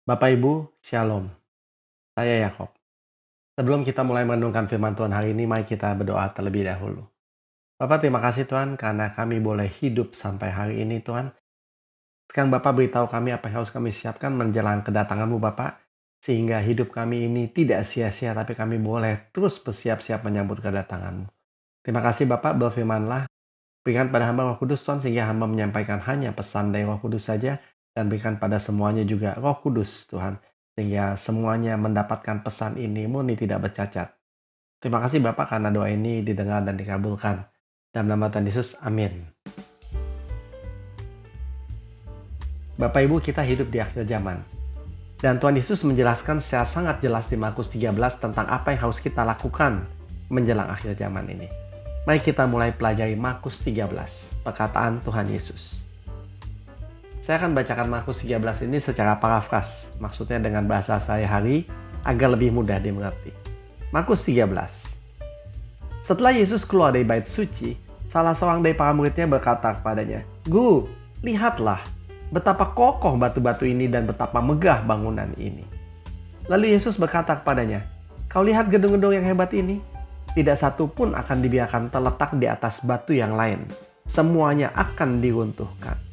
Bapak Ibu, Shalom. Saya Yakob. Sebelum kita mulai merenungkan firman Tuhan hari ini, mari kita berdoa terlebih dahulu. Bapak, terima kasih Tuhan karena kami boleh hidup sampai hari ini Tuhan. Sekarang Bapak beritahu kami apa yang harus kami siapkan menjelang kedatangan-Mu Bapak. Sehingga hidup kami ini tidak sia-sia tapi kami boleh terus bersiap-siap menyambut kedatangan-Mu. Terima kasih Bapak, berfirmanlah. Berikan pada hamba Roh Kudus Tuhan sehingga hamba menyampaikan hanya pesan dari Roh Kudus saja. Dan berikan pada semuanya juga Roh Kudus Tuhan. Sehingga semuanya mendapatkan pesan ini murni tidak bercacat. Terima kasih Bapak karena doa ini didengar dan dikabulkan. Dalam nama Tuhan Yesus, amin. Bapak Ibu, kita hidup di akhir zaman. Dan Tuhan Yesus menjelaskan secara sangat jelas di Markus 13 tentang apa yang harus kita lakukan menjelang akhir zaman ini. Mari kita mulai pelajari Markus 13, perkataan Tuhan Yesus. Saya akan bacakan Markus 13 ini secara parafras, maksudnya dengan bahasa sehari-hari agar lebih mudah dimengerti. Markus 13. Setelah Yesus keluar dari bait suci, salah seorang dari para muridnya berkata kepadanya, "Guru, lihatlah betapa kokoh batu-batu ini dan betapa megah bangunan ini." Lalu Yesus berkata kepadanya, "Kau lihat gedung-gedung yang hebat ini? Tidak satu pun akan dibiarkan terletak di atas batu yang lain. Semuanya akan diruntuhkan."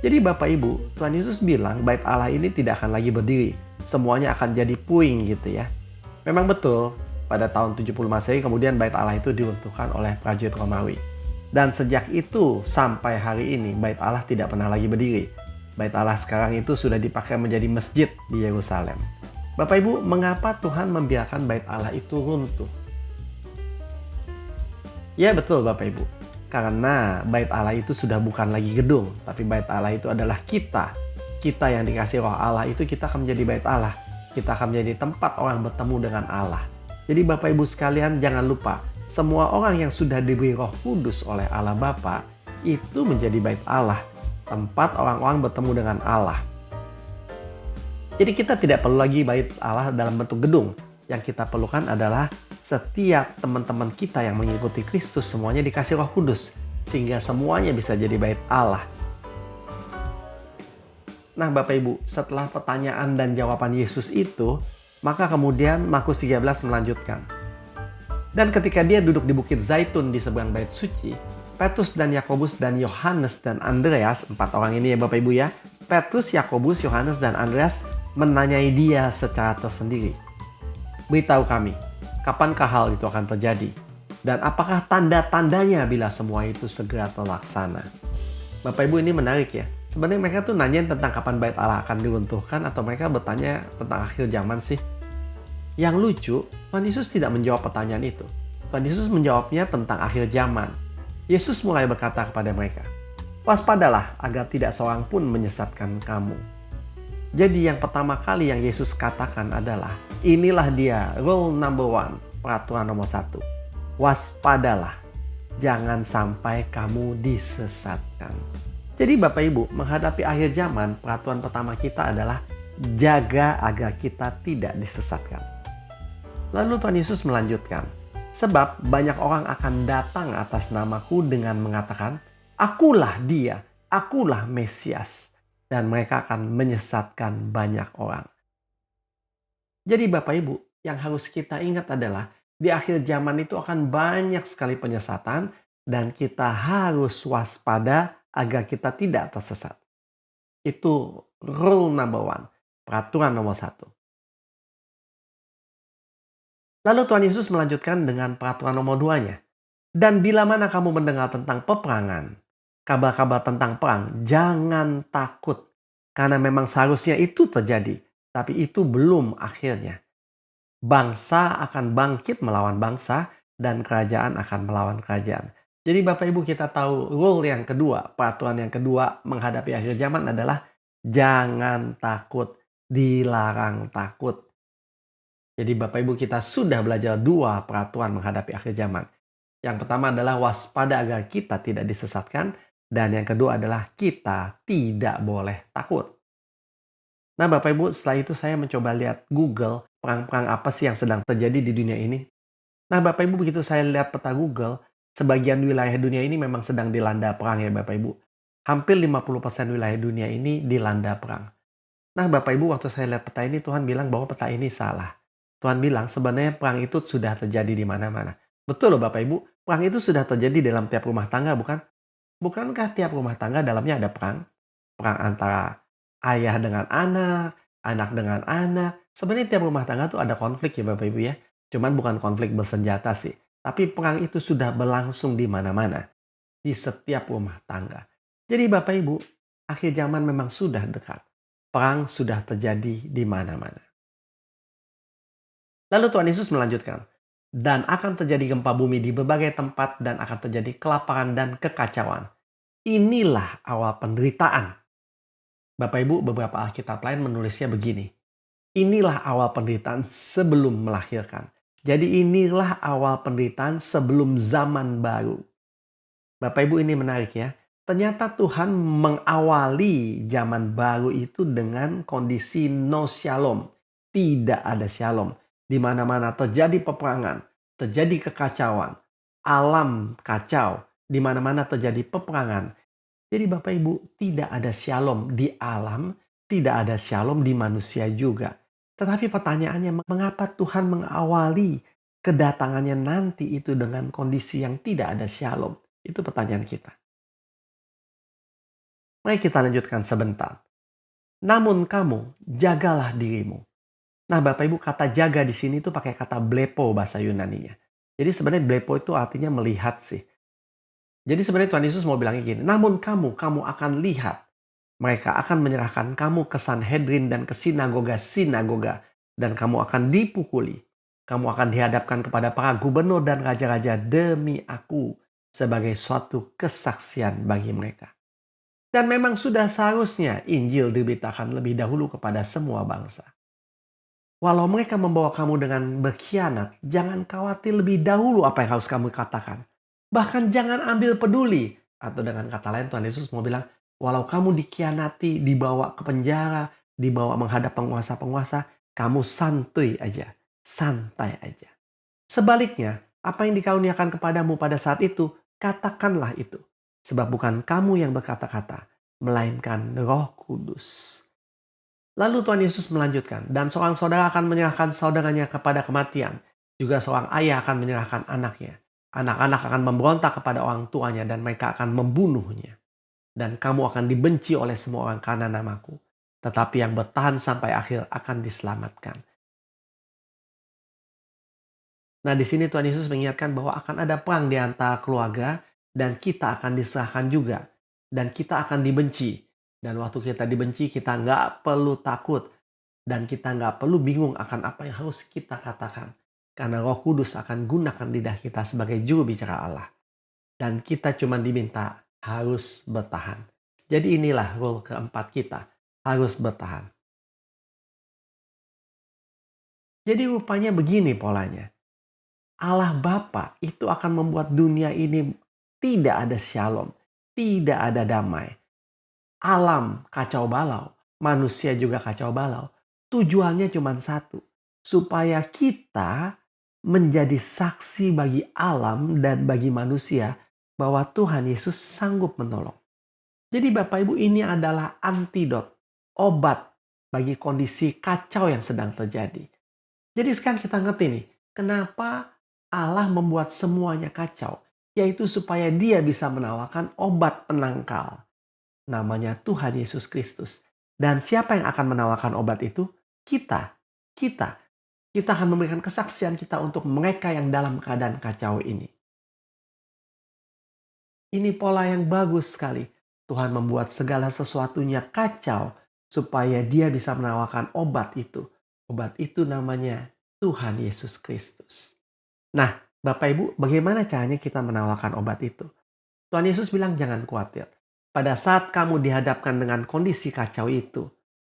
Jadi Bapak Ibu, Tuhan Yesus bilang bait Allah ini tidak akan lagi berdiri. Semuanya akan jadi puing gitu ya. Memang betul, pada tahun 70 Masehi kemudian bait Allah itu diruntuhkan oleh prajurit Romawi. Dan sejak itu sampai hari ini bait Allah tidak pernah lagi berdiri. Bait Allah sekarang itu sudah dipakai menjadi masjid di Yerusalem. Bapak Ibu, mengapa Tuhan membiarkan bait Allah itu runtuh? Ya betul Bapak Ibu. Karena bait Allah itu sudah bukan lagi gedung, tapi bait Allah itu adalah kita. Kita yang dikasih roh Allah itu kita akan menjadi bait Allah. Kita akan menjadi tempat orang bertemu dengan Allah. Jadi Bapak Ibu sekalian jangan lupa, semua orang yang sudah diberi Roh Kudus oleh Allah Bapa itu menjadi bait Allah. Tempat orang-orang bertemu dengan Allah. Jadi kita tidak perlu lagi bait Allah dalam bentuk gedung. Yang kita perlukan adalah setiap teman-teman kita yang mengikuti Kristus semuanya dikasih Roh Kudus. Sehingga semuanya bisa jadi bait Allah. Nah Bapak Ibu, setelah pertanyaan dan jawaban Yesus itu, maka kemudian Markus 13 melanjutkan. Dan ketika dia duduk di Bukit Zaitun di seberang bait suci, Petrus dan Yakobus dan Yohanes dan Andreas, 4 orang ini ya Bapak Ibu ya, Petrus, Yakobus, Yohanes dan Andreas menanyai dia secara tersendiri. Beritahu kami, kapankah hal itu akan terjadi? Dan apakah tanda-tandanya bila semua itu segera terlaksana? Bapak Ibu, ini menarik ya. Sebenarnya mereka tuh nanyain tentang kapan bait Allah akan diruntuhkan atau mereka bertanya tentang akhir zaman sih? Yang lucu, Tuhan Yesus tidak menjawab pertanyaan itu. Tuhan Yesus menjawabnya tentang akhir zaman. Yesus mulai berkata kepada mereka, "Waspadalah agar tidak seorang pun menyesatkan kamu." Jadi yang pertama kali yang Yesus katakan adalah, inilah dia rule number 1, peraturan nomor 1. Waspadalah, jangan sampai kamu disesatkan. Jadi Bapak Ibu, menghadapi akhir zaman, peraturan pertama kita adalah jaga agar kita tidak disesatkan. Lalu Tuhan Yesus melanjutkan, sebab banyak orang akan datang atas namaku dengan mengatakan, "Akulah dia, akulah Mesias." Dan mereka akan menyesatkan banyak orang. Jadi Bapak Ibu, yang harus kita ingat adalah di akhir zaman itu akan banyak sekali penyesatan dan kita harus waspada agar kita tidak tersesat. Itu rule number 1, peraturan nomor 1. Lalu Tuhan Yesus melanjutkan dengan peraturan nomor 2-nya. Dan bila mana kamu mendengar tentang peperangan, kabar-kabar tentang perang, jangan takut. Karena memang seharusnya itu terjadi. Tapi itu belum akhirnya. Bangsa akan bangkit melawan bangsa dan kerajaan akan melawan kerajaan. Jadi Bapak Ibu kita tahu rule yang kedua, peraturan yang kedua menghadapi akhir zaman adalah jangan takut, dilarang takut. Jadi Bapak Ibu kita sudah belajar 2 peraturan menghadapi akhir zaman. Yang pertama adalah waspada agar kita tidak disesatkan. Dan yang kedua adalah kita tidak boleh takut. Nah Bapak Ibu, setelah itu saya mencoba lihat Google, perang-perang apa sih yang sedang terjadi di dunia ini. Nah Bapak Ibu, begitu saya lihat peta Google, sebagian wilayah dunia ini memang sedang dilanda perang ya Bapak Ibu. Hampir 50% wilayah dunia ini dilanda perang. Nah, Bapak Ibu, waktu saya lihat peta ini, Tuhan bilang bahwa peta ini salah. Tuhan bilang sebenarnya perang itu sudah terjadi di mana-mana. Betul loh Bapak Ibu, perang itu sudah terjadi dalam tiap rumah tangga, bukan? Bukankah tiap rumah tangga dalamnya ada perang? Perang antara ayah dengan anak dengan anak. Sebenarnya tiap rumah tangga tuh ada konflik ya Bapak Ibu ya. Cuman bukan konflik bersenjata sih. Tapi perang itu sudah berlangsung di mana-mana. Di setiap rumah tangga. Jadi Bapak Ibu, akhir zaman memang sudah dekat. Perang sudah terjadi di mana-mana. Lalu Tuhan Yesus melanjutkan, dan akan terjadi gempa bumi di berbagai tempat dan akan terjadi kelaparan dan kekacauan. Inilah awal penderitaan. Bapak Ibu, beberapa Alkitab lain menulisnya begini. Inilah awal penderitaan sebelum melahirkan. Jadi inilah awal penderitaan sebelum zaman baru. Bapak Ibu, ini menarik ya. Ternyata Tuhan mengawali zaman baru itu dengan kondisi no shalom. Tidak ada shalom. Di mana-mana terjadi peperangan, terjadi kekacauan, alam kacau, di mana-mana terjadi peperangan. Jadi Bapak Ibu, tidak ada shalom di alam, tidak ada shalom di manusia juga. Tetapi pertanyaannya, mengapa Tuhan mengawali kedatangannya nanti itu dengan kondisi yang tidak ada shalom? Itu pertanyaan kita. Mari kita lanjutkan sebentar. Namun kamu, jagalah dirimu. Nah Bapak Ibu, kata jaga di sini tuh pakai kata blepo bahasa Yunaninya. Jadi sebenarnya blepo itu artinya melihat sih. Jadi sebenarnya Tuhan Yesus mau bilangnya gini, namun kamu akan lihat. Mereka akan menyerahkan kamu ke Sanhedrin dan ke sinagoga-sinagoga. Dan kamu akan dipukuli. Kamu akan dihadapkan kepada para gubernur dan raja-raja demi aku sebagai suatu kesaksian bagi mereka. Dan memang sudah seharusnya Injil diberitakan lebih dahulu kepada semua bangsa. Walau mereka membawa kamu dengan berkhianat, jangan khawatir lebih dahulu apa yang harus kamu katakan. Bahkan jangan ambil peduli. Atau dengan kata lain Tuhan Yesus mau bilang, walau kamu dikhianati, dibawa ke penjara, dibawa menghadap penguasa-penguasa, kamu santuy aja, santai aja. Sebaliknya, apa yang dikaruniakan kepadamu pada saat itu, katakanlah itu. Sebab bukan kamu yang berkata-kata, melainkan Roh Kudus. Lalu Tuhan Yesus melanjutkan, dan seorang saudara akan menyerahkan saudaranya kepada kematian. Juga seorang ayah akan menyerahkan anaknya. Anak-anak akan memberontak kepada orang tuanya dan mereka akan membunuhnya. Dan kamu akan dibenci oleh semua orang karena namaku. Tetapi yang bertahan sampai akhir akan diselamatkan. Nah di sini Tuhan Yesus mengingatkan bahwa akan ada perang di antara keluarga dan kita akan diserahkan juga. Dan kita akan dibenci. Dan waktu kita dibenci, kita nggak perlu takut. Dan kita nggak perlu bingung akan apa yang harus kita katakan. Karena Roh Kudus akan gunakan lidah kita sebagai juru bicara Allah. Dan kita cuma diminta harus bertahan. Jadi inilah rule keempat kita. Harus bertahan. Jadi rupanya begini polanya. Allah Bapa itu akan membuat dunia ini tidak ada shalom. Tidak ada damai. Alam kacau balau, manusia juga kacau balau. Tujuannya cuma satu, supaya kita menjadi saksi bagi alam dan bagi manusia bahwa Tuhan Yesus sanggup menolong. Jadi Bapak Ibu, ini adalah antidot, obat bagi kondisi kacau yang sedang terjadi. Jadi sekarang kita ngerti nih, kenapa Allah membuat semuanya kacau, yaitu supaya Dia bisa menawarkan obat penangkal. Namanya Tuhan Yesus Kristus. Dan siapa yang akan menawarkan obat itu? Kita. Kita akan memberikan kesaksian kita untuk mereka yang dalam keadaan kacau ini. Ini pola yang bagus sekali. Tuhan membuat segala sesuatunya kacau supaya Dia bisa menawarkan obat itu. Obat itu namanya Tuhan Yesus Kristus. Nah, Bapak Ibu, bagaimana caranya kita menawarkan obat itu? Tuhan Yesus bilang jangan khawatir. Pada saat kamu dihadapkan dengan kondisi kacau itu,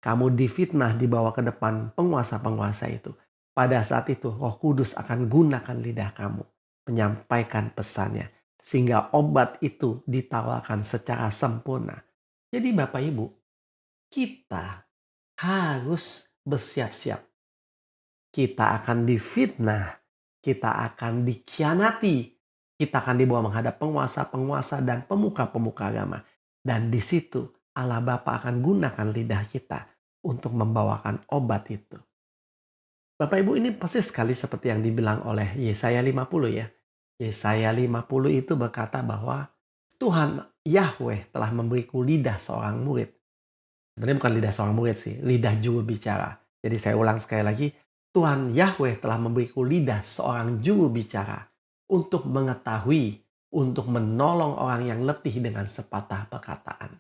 kamu difitnah dibawa ke depan penguasa-penguasa itu. Pada saat itu Roh Kudus akan gunakan lidah kamu menyampaikan pesannya. Sehingga obat itu ditawarkan secara sempurna. Jadi Bapak Ibu, kita harus bersiap-siap. Kita akan difitnah, kita akan dikhianati, kita akan dibawa menghadap penguasa-penguasa dan pemuka-pemuka agama. Dan di situ Allah Bapa akan gunakan lidah kita untuk membawakan obat itu. Bapak Ibu, ini persis sekali seperti yang dibilang oleh Yesaya 50 ya. Yesaya 50 itu berkata bahwa Tuhan Yahweh telah memberiku lidah seorang murid. Sebenarnya bukan lidah seorang murid sih, lidah juru bicara. Jadi saya ulang sekali lagi, Tuhan Yahweh telah memberiku lidah seorang juru bicara untuk mengetahui, untuk menolong orang yang letih dengan sepatah perkataan.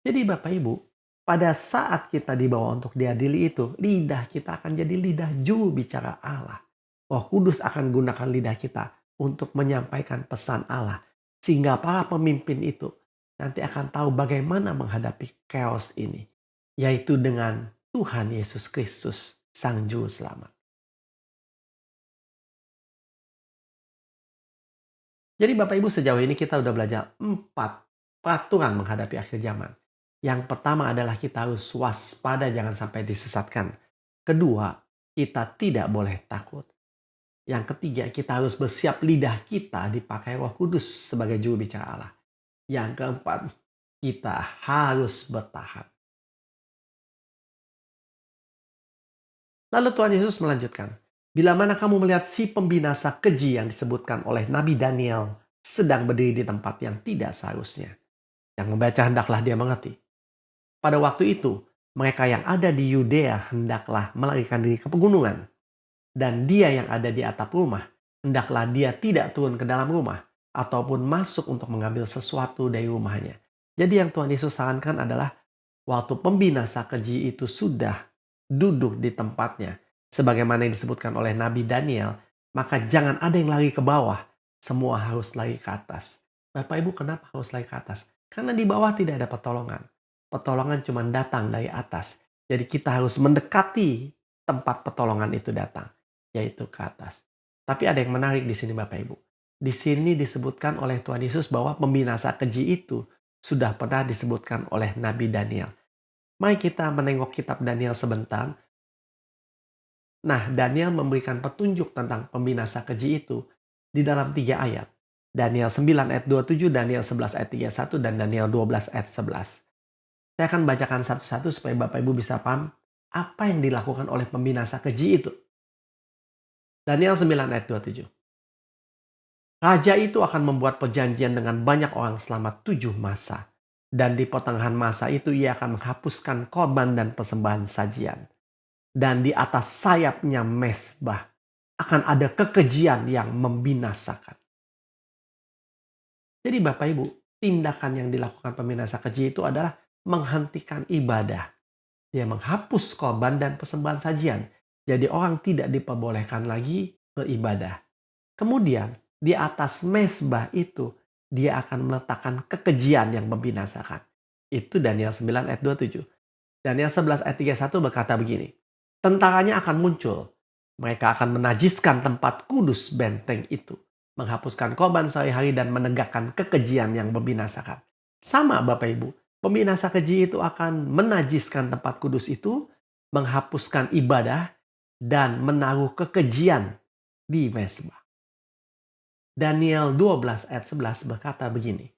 Jadi Bapak Ibu, pada saat kita dibawa untuk diadili itu, lidah kita akan jadi lidah juru bicara Allah. Roh Kudus akan gunakan lidah kita untuk menyampaikan pesan Allah. Sehingga para pemimpin itu nanti akan tahu bagaimana menghadapi chaos ini. Yaitu dengan Tuhan Yesus Kristus, Sang Juru Selamat. Jadi Bapak Ibu, sejauh ini kita udah belajar 4 peraturan menghadapi akhir zaman. Yang pertama adalah kita harus waspada jangan sampai disesatkan. Kedua, kita tidak boleh takut. Yang ketiga, kita harus bersiap lidah kita dipakai Roh Kudus sebagai juru bicara Allah. Yang keempat, kita harus bertahan. Lalu Tuhan Yesus melanjutkan, bila mana kamu melihat si pembinasa keji yang disebutkan oleh Nabi Daniel sedang berdiri di tempat yang tidak seharusnya. Yang membaca hendaklah dia mengerti. Pada waktu itu, mereka yang ada di Yudea hendaklah melarikan diri ke pegunungan. Dan dia yang ada di atap rumah, hendaklah dia tidak turun ke dalam rumah ataupun masuk untuk mengambil sesuatu dari rumahnya. Jadi yang Tuhan Yesus sarankan adalah waktu pembinasa keji itu sudah duduk di tempatnya, sebagaimana yang disebutkan oleh Nabi Daniel, maka jangan ada yang lari ke bawah, semua harus lari ke atas. Bapak Ibu, kenapa harus lari ke atas? Karena di bawah tidak ada pertolongan. Pertolongan cuma datang dari atas. Jadi kita harus mendekati tempat pertolongan itu datang, yaitu ke atas. Tapi ada yang menarik di sini Bapak Ibu. Di sini disebutkan oleh Tuhan Yesus bahwa pembinasa keji itu sudah pernah disebutkan oleh Nabi Daniel. Mari kita menengok kitab Daniel sebentar. Nah, Daniel memberikan petunjuk tentang pembinasa keji itu di dalam 3 ayat. Daniel 9 ayat 27, Daniel 11 ayat 31, dan Daniel 12 ayat 11. Saya akan bacakan satu-satu supaya Bapak Ibu bisa paham apa yang dilakukan oleh pembinasa keji itu. Daniel 9 ayat 27. Raja itu akan membuat perjanjian dengan banyak orang selama 7 masa. Dan di pertengahan masa itu ia akan menghapuskan korban dan persembahan sajian. Dan di atas sayapnya mezbah akan ada kekejian yang membinasakan. Jadi Bapak Ibu, tindakan yang dilakukan pembinasa keji itu adalah menghentikan ibadah. Dia menghapus korban dan persembahan sajian. Jadi orang tidak diperbolehkan lagi beribadah. Kemudian di atas mezbah itu dia akan meletakkan kekejian yang membinasakan. Itu Daniel 9 ayat 27. Daniel 11 ayat 31 berkata begini. Tentaranya akan muncul. Mereka akan menajiskan tempat kudus benteng itu. Menghapuskan korban sehari-hari dan menegakkan kekejian yang membinasakan. Sama Bapak Ibu. Pembinasa keji itu akan menajiskan tempat kudus itu, menghapuskan ibadah, dan menaruh kekejian di mezbah. Daniel 12 ayat 11 berkata begini.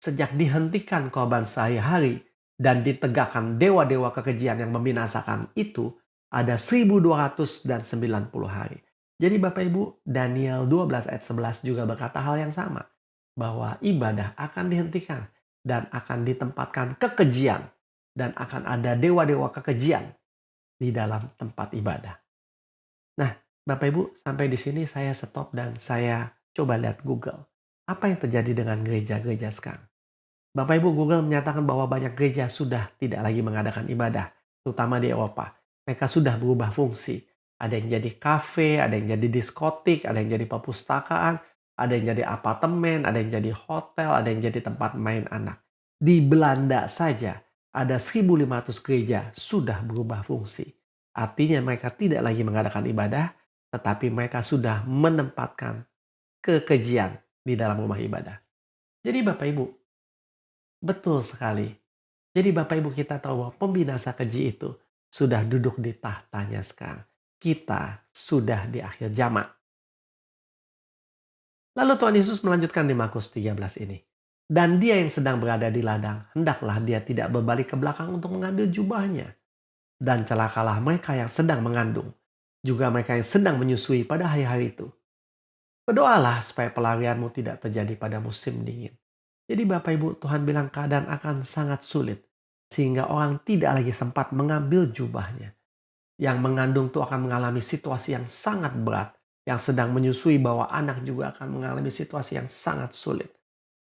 Sejak dihentikan korban sehari-hari dan ditegakkan dewa-dewa kekejian yang membinasakan itu, ada 1290 hari. Jadi Bapak Ibu, Daniel 12 ayat 11 juga berkata hal yang sama. Bahwa ibadah akan dihentikan. Dan akan ditempatkan kekejian. Dan akan ada dewa-dewa kekejian di dalam tempat ibadah. Nah, Bapak Ibu, sampai di sini saya stop dan saya coba lihat Google. Apa yang terjadi dengan gereja-gereja sekarang? Bapak Ibu, Google menyatakan bahwa banyak gereja sudah tidak lagi mengadakan ibadah. Terutama di Eropa. Mereka sudah berubah fungsi. Ada yang jadi kafe, ada yang jadi diskotik, ada yang jadi perpustakaan, ada yang jadi apartemen, ada yang jadi hotel, ada yang jadi tempat main anak. Di Belanda saja ada 1.500 gereja sudah berubah fungsi. Artinya mereka tidak lagi mengadakan ibadah, tetapi mereka sudah menempatkan kekejian di dalam rumah ibadah. Jadi Bapak Ibu, betul sekali. Jadi Bapak Ibu, kita tahu bahwa pembinasa keji itu sudah duduk di tahtanya sekarang. Kita sudah di akhir zaman. Lalu Tuhan Yesus melanjutkan di Markus 13 ini. Dan dia yang sedang berada di ladang, hendaklah dia tidak berbalik ke belakang untuk mengambil jubahnya. Dan celakalah mereka yang sedang mengandung, juga mereka yang sedang menyusui pada hari-hari itu. Berdoalah supaya pelarianmu tidak terjadi pada musim dingin. Jadi Bapak Ibu, Tuhan bilang keadaan akan sangat sulit. Sehingga orang tidak lagi sempat mengambil jubahnya. Yang mengandung itu akan mengalami situasi yang sangat berat. Yang sedang menyusui bahwa anak juga akan mengalami situasi yang sangat sulit.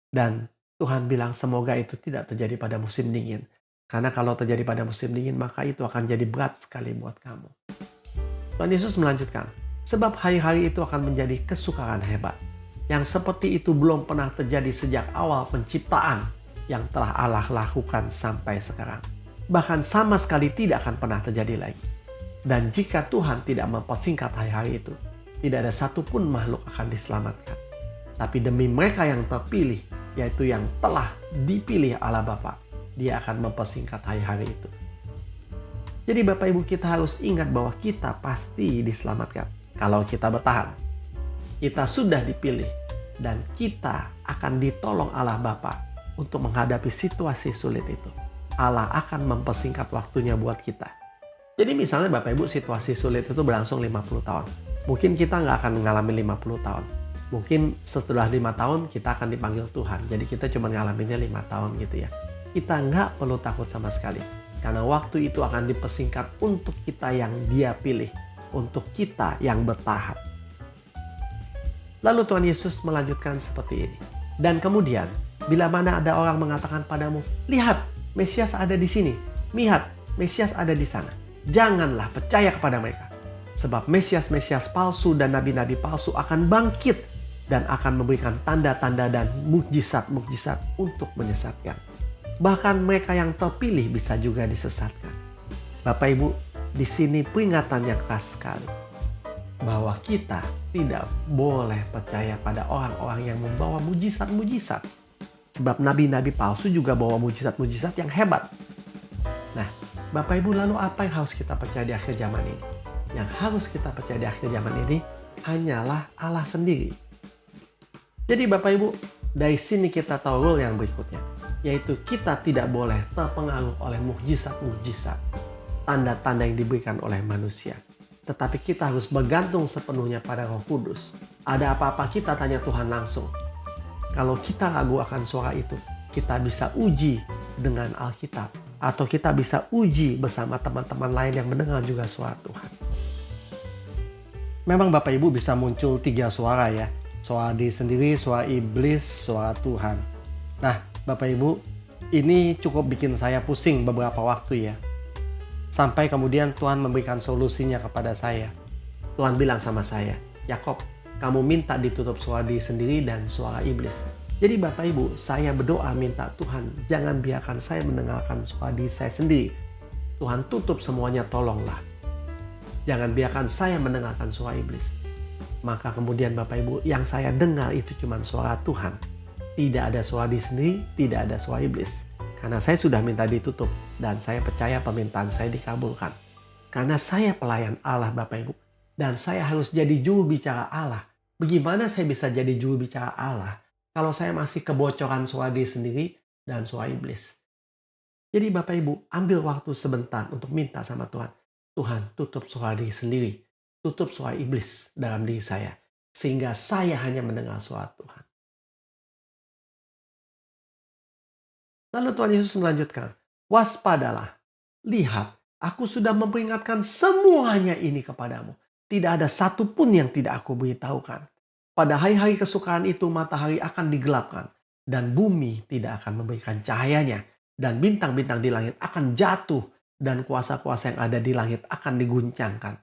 Dan Tuhan bilang semoga itu tidak terjadi pada musim dingin. Karena kalau terjadi pada musim dingin maka itu akan jadi berat sekali buat kamu. Tuhan Yesus melanjutkan, sebab hari-hari itu akan menjadi kesukaran hebat. Yang seperti itu belum pernah terjadi sejak awal penciptaan yang telah Allah lakukan sampai sekarang. Bahkan sama sekali tidak akan pernah terjadi lagi. Dan jika Tuhan tidak mempersingkat hari-hari itu, tidak ada satupun makhluk akan diselamatkan. Tapi demi mereka yang terpilih, yaitu yang telah dipilih Allah Bapa, Dia akan mempersingkat hari-hari itu. Jadi Bapak Ibu, kita harus ingat bahwa kita pasti diselamatkan kalau kita bertahan. Kita sudah dipilih dan kita akan ditolong Allah Bapa untuk menghadapi situasi sulit itu. Allah akan mempersingkat waktunya buat kita. Jadi misalnya Bapak Ibu, situasi sulit itu berlangsung 50 tahun. Mungkin kita nggak akan mengalami 50 tahun. Mungkin setelah 5 tahun kita akan dipanggil Tuhan. Jadi kita cuma ngalaminnya 5 tahun gitu ya. Kita nggak perlu takut sama sekali. Karena waktu itu akan dipersingkat untuk kita yang Dia pilih. Untuk kita yang bertahan. Lalu Tuhan Yesus melanjutkan seperti ini. Dan kemudian, bila mana ada orang mengatakan padamu, lihat, Mesias ada di sini. Lihat, Mesias ada di sana. Janganlah percaya kepada mereka. Sebab Mesias-Mesias palsu dan nabi-nabi palsu akan bangkit dan akan memberikan tanda-tanda dan mukjizat-mukjizat untuk menyesatkan. Bahkan mereka yang terpilih bisa juga disesatkan. Bapak Ibu, di sini peringatan yang keras sekali. Bahwa kita tidak boleh percaya pada orang-orang yang membawa mujizat-mujizat. Sebab nabi-nabi palsu juga bawa mujizat-mujizat yang hebat. Nah, Bapak Ibu, lalu apa yang harus kita percaya di akhir zaman ini? Yang harus kita percaya di akhir zaman ini hanyalah Allah sendiri. Jadi Bapak Ibu, dari sini kita tahu rule yang berikutnya. Yaitu kita tidak boleh terpengaruh oleh mukjizat-mukjizat. Tanda-tanda yang diberikan oleh manusia. Tetapi kita harus bergantung sepenuhnya pada Roh Kudus. Ada apa-apa kita tanya Tuhan langsung. Kalau kita ragu akan suara itu, kita bisa uji dengan Alkitab. Atau kita bisa uji bersama teman-teman lain yang mendengar juga suara Tuhan. Memang Bapak Ibu bisa muncul 3 suara ya. Suara diri sendiri, suara iblis, suara Tuhan. Nah Bapak Ibu, ini cukup bikin saya pusing beberapa waktu ya. Sampai kemudian Tuhan memberikan solusinya kepada saya. Tuhan bilang sama saya, Yakob, kamu minta ditutup suara diri sendiri dan suara iblis. Jadi Bapak Ibu, saya berdoa minta Tuhan, jangan biarkan saya mendengarkan suara diri saya sendiri. Tuhan tutup semuanya, tolonglah. Jangan biarkan saya mendengarkan suara iblis. Maka kemudian Bapak Ibu, yang saya dengar itu cuma suara Tuhan. Tidak ada suara diri sendiri, tidak ada suara iblis. Karena saya sudah minta ditutup dan saya percaya permintaan saya dikabulkan. Karena saya pelayan Allah Bapak Ibu. Dan saya harus jadi juru bicara Allah. Bagaimana saya bisa jadi juru bicara Allah kalau saya masih kebocoran suara diri sendiri dan suara iblis? Jadi Bapak Ibu, ambil waktu sebentar untuk minta sama Tuhan. Tuhan, tutup suara diri sendiri. Tutup suara iblis dalam diri saya. Sehingga saya hanya mendengar suara Tuhan. Lalu Tuhan Yesus melanjutkan, waspadalah, lihat, aku sudah memperingatkan semuanya ini kepadamu. Tidak ada satupun yang tidak aku beritahukan. Pada hari-hari kesukaan itu matahari akan digelapkan, dan bumi tidak akan memberikan cahayanya, dan bintang-bintang di langit akan jatuh, dan kuasa-kuasa yang ada di langit akan diguncangkan.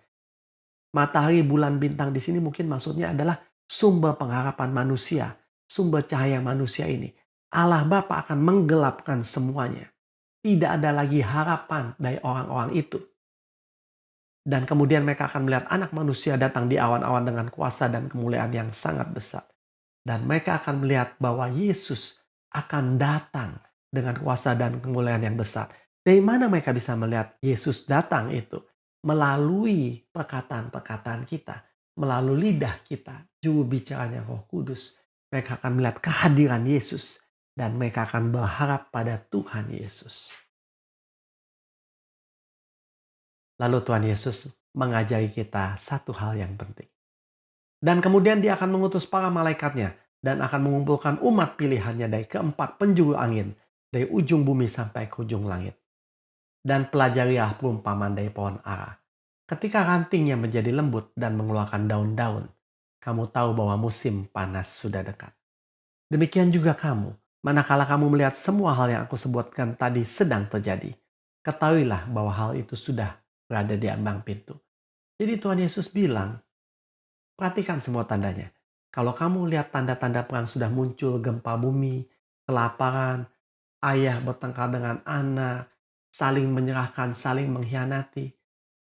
Matahari, bulan, bintang di sini mungkin maksudnya adalah sumber pengharapan manusia, sumber cahaya manusia ini. Allah Bapa akan menggelapkan semuanya. Tidak ada lagi harapan dari orang-orang itu. Dan kemudian mereka akan melihat anak manusia datang di awan-awan dengan kuasa dan kemuliaan yang sangat besar. Dan mereka akan melihat bahwa Yesus akan datang dengan kuasa dan kemuliaan yang besar. Dari mana mereka bisa melihat Yesus datang itu? Melalui perkataan-perkataan kita. Melalui lidah kita. Juru bicaranya Roh Kudus. Mereka akan melihat kehadiran Yesus. Dan mereka akan berharap pada Tuhan Yesus. Lalu Tuhan Yesus mengajari kita satu hal yang penting. Dan kemudian dia akan mengutus para malaikatnya dan akan mengumpulkan umat pilihannya dari keempat penjuru angin, dari ujung bumi sampai ke ujung langit. Dan pelajarilah perumpamaan dari pohon ara. Ketika rantingnya menjadi lembut dan mengeluarkan daun-daun, kamu tahu bahwa musim panas sudah dekat. Demikian juga kamu, manakala kamu melihat semua hal yang aku sebutkan tadi sedang terjadi, ketahuilah bahwa hal itu sudah berada di ambang pintu. Jadi Tuhan Yesus bilang, perhatikan semua tandanya. Kalau kamu lihat tanda-tanda perang sudah muncul, gempa bumi, kelaparan, ayah bertengkar dengan anak, saling menyerahkan, saling mengkhianati,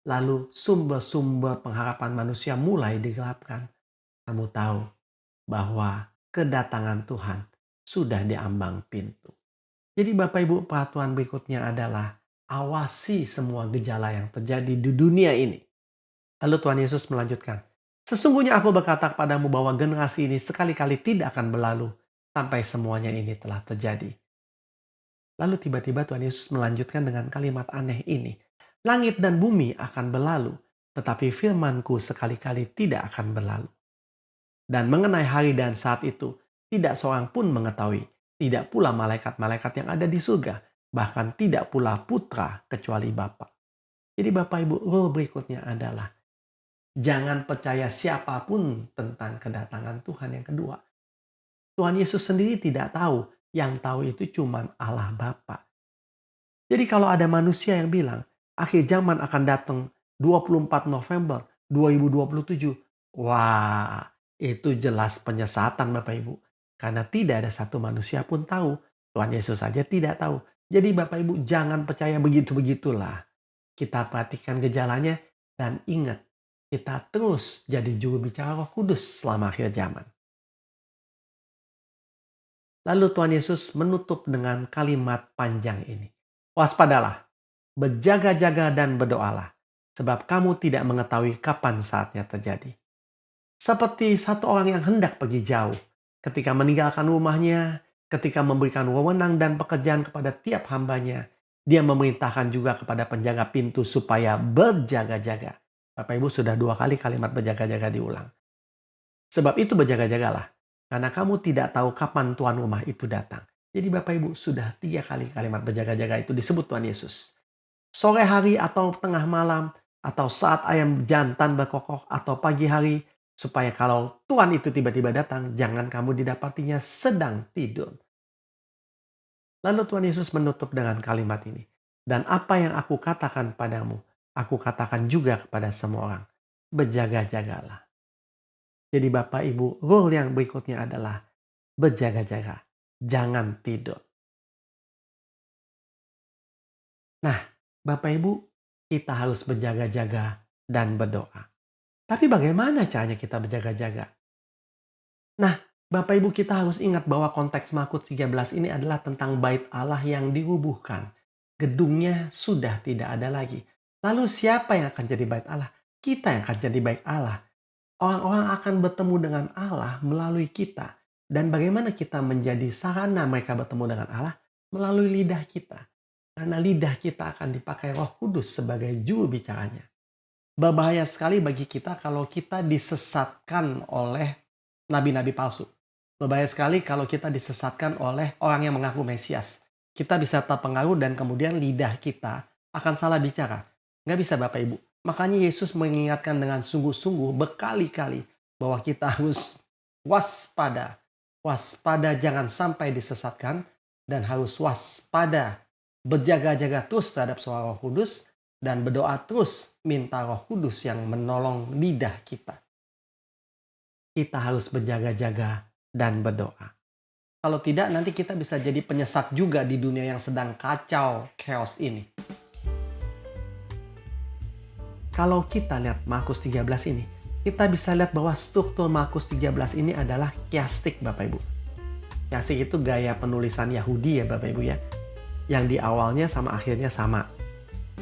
lalu sumber-sumber pengharapan manusia mulai digelapkan, kamu tahu bahwa kedatangan Tuhan sudah di ambang pintu. Jadi Bapak Ibu, perhatian berikutnya adalah awasi semua gejala yang terjadi di dunia ini. Lalu Tuhan Yesus melanjutkan, sesungguhnya aku berkata kepadamu bahwa generasi ini sekali-kali tidak akan berlalu sampai semuanya ini telah terjadi. Lalu tiba-tiba Tuhan Yesus melanjutkan dengan kalimat aneh ini. Langit dan bumi akan berlalu, tetapi firman-Ku sekali-kali tidak akan berlalu. Dan mengenai hari dan saat itu, tidak seorang pun mengetahui, tidak pula malaikat-malaikat yang ada di surga, bahkan tidak pula putra kecuali Bapa. Jadi Bapak Ibu, rule berikutnya adalah, jangan percaya siapapun tentang kedatangan Tuhan yang kedua. Tuhan Yesus sendiri tidak tahu, yang tahu itu cuma Allah Bapa. Jadi kalau ada manusia yang bilang, akhir zaman akan datang 24 November 2027. Wah, itu jelas penyesatan Bapak Ibu. Karena tidak ada satu manusia pun tahu. Tuhan Yesus saja tidak tahu. Jadi Bapak Ibu jangan percaya begitu-begitulah. Kita perhatikan gejalanya dan ingat, kita terus jadi juru bicara Roh Kudus selama akhir zaman. Lalu Tuhan Yesus menutup dengan kalimat panjang ini. Waspadalah, berjaga-jaga dan berdoalah, sebab kamu tidak mengetahui kapan saatnya terjadi. Seperti satu orang yang hendak pergi jauh, ketika meninggalkan rumahnya, ketika memberikan wewenang dan pekerjaan kepada tiap hambanya, dia memerintahkan juga kepada penjaga pintu supaya berjaga-jaga. Bapak Ibu sudah 2 kali kalimat berjaga-jaga diulang. Sebab itu berjaga-jagalah, karena kamu tidak tahu kapan tuan rumah itu datang. Jadi Bapak Ibu sudah 3 kali kalimat berjaga-jaga itu disebut Tuhan Yesus. Sore hari atau tengah malam, atau saat ayam jantan berkokok, atau pagi hari, supaya kalau Tuhan itu tiba-tiba datang, jangan kamu didapatinya sedang tidur. Lalu Tuhan Yesus menutup dengan kalimat ini. Dan apa yang aku katakan padamu, aku katakan juga kepada semua orang. Berjaga-jagalah. Jadi Bapak Ibu, rule yang berikutnya adalah berjaga-jaga. Jangan tidur. Nah, Bapak Ibu, kita harus berjaga-jaga dan berdoa. Tapi bagaimana caranya kita berjaga-jaga? Nah, Bapak Ibu kita harus ingat bahwa konteks Mazmur 13 ini adalah tentang bait Allah yang dirubuhkan. Gedungnya sudah tidak ada lagi. Lalu siapa yang akan jadi bait Allah? Kita yang akan jadi bait Allah. Orang-orang akan bertemu dengan Allah melalui kita. Dan bagaimana kita menjadi sarana mereka bertemu dengan Allah? Melalui lidah kita. Karena lidah kita akan dipakai Roh Kudus sebagai juru bicaranya. Berbahaya sekali bagi kita kalau kita disesatkan oleh nabi-nabi palsu. Berbahaya sekali kalau kita disesatkan oleh orang yang mengaku Mesias. Kita bisa terpengaruh dan kemudian lidah kita akan salah bicara. Nggak bisa Bapak Ibu. Makanya Yesus mengingatkan dengan sungguh-sungguh berkali-kali bahwa kita harus waspada. Waspada jangan sampai disesatkan dan harus waspada. Berjaga-jaga terus terhadap suara Roh Kudus dan berdoa terus minta Roh Kudus yang menolong lidah kita. Kita harus berjaga-jaga dan berdoa. Kalau tidak nanti kita bisa jadi penyesat juga di dunia yang sedang kacau, chaos ini. Kalau kita lihat Markus 13 ini, kita bisa lihat bahwa struktur Markus 13 ini adalah kiastik Bapak Ibu. Kiastik itu gaya penulisan Yahudi ya Bapak Ibu ya. Yang di awalnya sama akhirnya sama.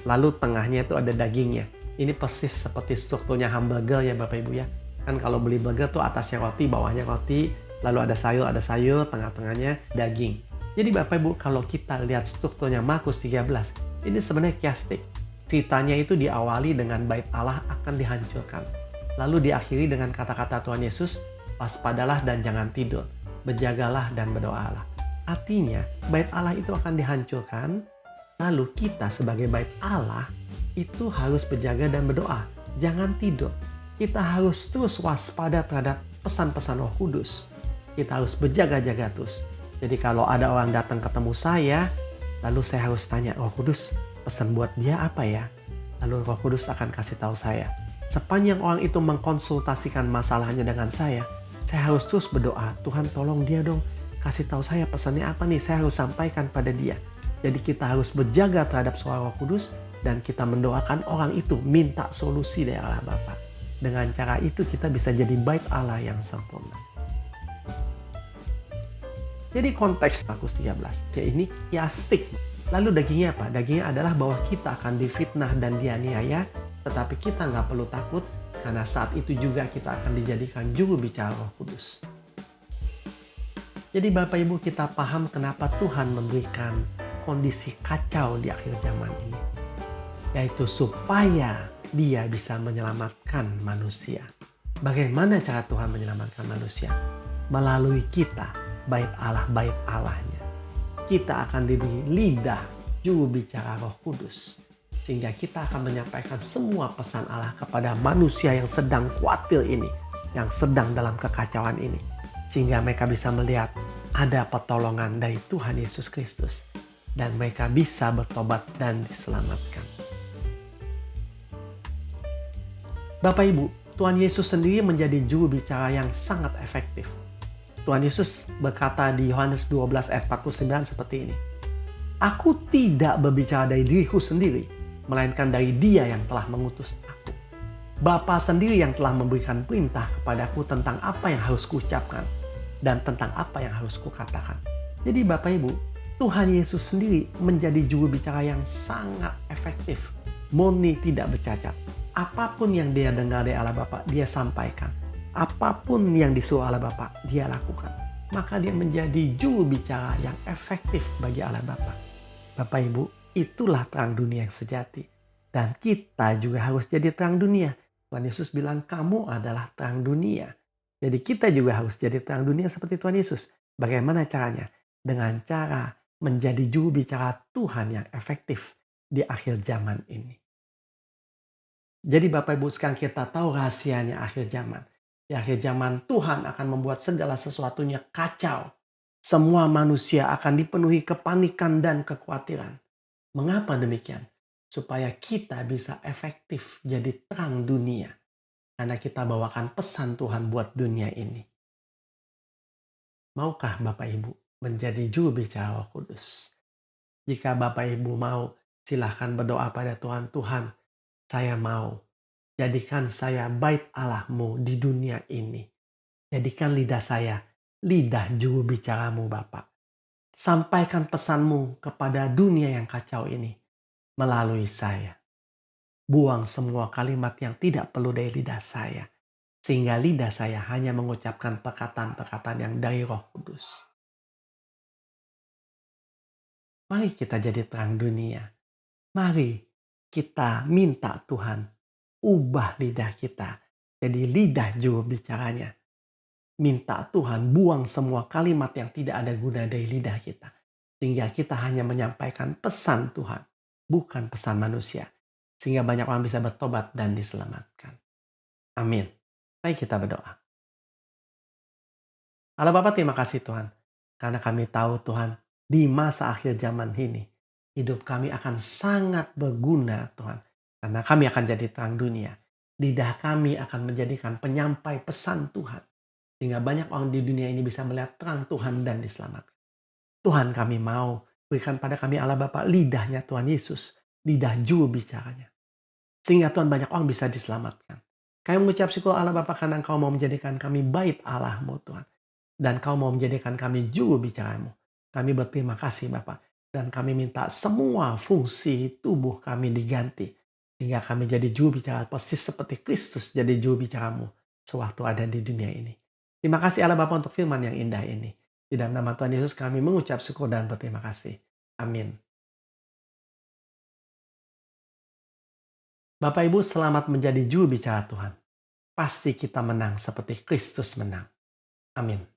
Lalu tengahnya itu ada dagingnya. Ini persis seperti strukturnya hamburger ya Bapak Ibu ya. Kan kalau beli burger tuh atasnya roti, bawahnya roti, lalu ada sayur, tengah-tengahnya daging. Jadi Bapak Ibu kalau kita lihat strukturnya Markus 13, ini sebenarnya kiastik. Ceritanya itu diawali dengan bait Allah akan dihancurkan. Lalu diakhiri dengan kata-kata Tuhan Yesus, waspadalah dan jangan tidur, berjagalah dan berdoalah. Artinya, bait Allah itu akan dihancurkan, lalu kita sebagai bait Allah itu harus berjaga dan berdoa. Jangan tidur. Kita harus terus waspada terhadap pesan-pesan Roh Kudus. Kita harus berjaga-jaga terus. Jadi kalau ada orang datang ketemu saya, lalu saya harus tanya, Roh Kudus, pesan buat dia apa ya? Lalu Roh Kudus akan kasih tahu saya. Sepanjang orang itu mengkonsultasikan masalahnya dengan saya harus terus berdoa, Tuhan tolong dia dong, kasih tahu saya pesannya apa nih, saya harus sampaikan pada dia. Jadi kita harus berjaga terhadap suara Roh Kudus dan kita mendoakan orang itu minta solusi dari Allah Bapa. Dengan cara itu kita bisa jadi bait Allah yang sempurna. Jadi konteks Markus 13, ya ini kiastik. Lalu dagingnya apa? Dagingnya adalah bahwa kita akan difitnah dan dianiaya, tetapi kita nggak perlu takut karena saat itu juga kita akan dijadikan juru bicara Roh Kudus. Jadi Bapak Ibu, kita paham kenapa Tuhan memberikan kondisi kacau di akhir zaman ini. Yaitu supaya Dia bisa menyelamatkan manusia. Bagaimana cara Tuhan menyelamatkan manusia? Melalui kita, bait Allahnya. Kita akan diberi lidah juru bicara Roh Kudus. Sehingga kita akan menyampaikan semua pesan Allah kepada manusia yang sedang khawatir ini. Yang sedang dalam kekacauan ini. Sehingga mereka bisa melihat ada pertolongan dari Tuhan Yesus Kristus. Dan mereka bisa bertobat dan diselamatkan. Bapak Ibu, Tuhan Yesus sendiri menjadi juru bicara yang sangat efektif. Tuhan Yesus berkata di Yohanes 12 ayat 49 seperti ini. Aku tidak berbicara dari diriku sendiri, melainkan dari Dia yang telah mengutus aku. Bapa sendiri yang telah memberikan perintah kepadaku tentang apa yang harus kuucapkan dan tentang apa yang harus kukatakan. Jadi Bapak Ibu, Tuhan Yesus sendiri menjadi juru bicara yang sangat efektif, murni tidak bercacat. Apapun yang dia dengar dari Allah Bapa, dia sampaikan. Apapun yang disuruh Allah Bapa, dia lakukan. Maka dia menjadi juru bicara yang efektif bagi Allah Bapa. Bapak Ibu, itulah terang dunia yang sejati. Dan kita juga harus jadi terang dunia. Tuhan Yesus bilang, kamu adalah terang dunia. Jadi kita juga harus jadi terang dunia seperti Tuhan Yesus. Bagaimana caranya? Dengan cara menjadi juru bicara Tuhan yang efektif di akhir zaman ini. Jadi Bapak Ibu sekarang kita tahu rahasianya akhir zaman. Di akhir zaman Tuhan akan membuat segala sesuatunya kacau. Semua manusia akan dipenuhi kepanikan dan kekhawatiran. Mengapa demikian? Supaya kita bisa efektif jadi terang dunia. Karena kita bawakan pesan Tuhan buat dunia ini. Maukah Bapak Ibu menjadi juru bicara Roh Kudus? Jika Bapak Ibu mau, silahkan berdoa pada Tuhan. Tuhan, saya mau. Jadikan saya bait Allah-Mu di dunia ini. Jadikan lidah saya, lidah juru bicaramu Bapak. Sampaikan pesan-Mu kepada dunia yang kacau ini melalui saya. Buang semua kalimat yang tidak perlu dari lidah saya. Sehingga lidah saya hanya mengucapkan perkataan-perkataan yang dari Roh Kudus. Mari kita jadi terang dunia. Mari kita minta Tuhan ubah lidah kita jadi lidah juru bicaranya. Minta Tuhan buang semua kalimat yang tidak ada guna dari lidah kita. Sehingga kita hanya menyampaikan pesan Tuhan, bukan pesan manusia. Sehingga banyak orang bisa bertobat dan diselamatkan. Amin. Mari kita berdoa. Allah Bapa, terima kasih Tuhan. Karena kami tahu Tuhan, di masa akhir zaman ini, hidup kami akan sangat berguna Tuhan. Karena kami akan jadi terang dunia. Lidah kami akan menjadikan penyampai pesan Tuhan. Sehingga banyak orang di dunia ini bisa melihat terang Tuhan dan diselamatkan. Tuhan, kami mau berikan pada kami Allah Bapa lidahnya Tuhan Yesus. Lidah juru bicaranya. Sehingga Tuhan banyak orang bisa diselamatkan. Kami mengucap syukur Allah Bapa karena Engkau mau menjadikan kami bait Allah-Mu Tuhan. Dan Kau mau menjadikan kami juru bicara-Mu. Kami berterima kasih Bapa. Dan kami minta semua fungsi tubuh kami diganti. Sehingga kami jadi juru bicara persis seperti Kristus jadi juru bicara-Mu sewaktu ada di dunia ini. Terima kasih Allah Bapa untuk firman yang indah ini. Di dalam nama Tuhan Yesus kami mengucap syukur dan berterima kasih. Amin. Bapak Ibu, selamat menjadi juru bicara Tuhan. Pasti kita menang seperti Kristus menang. Amin.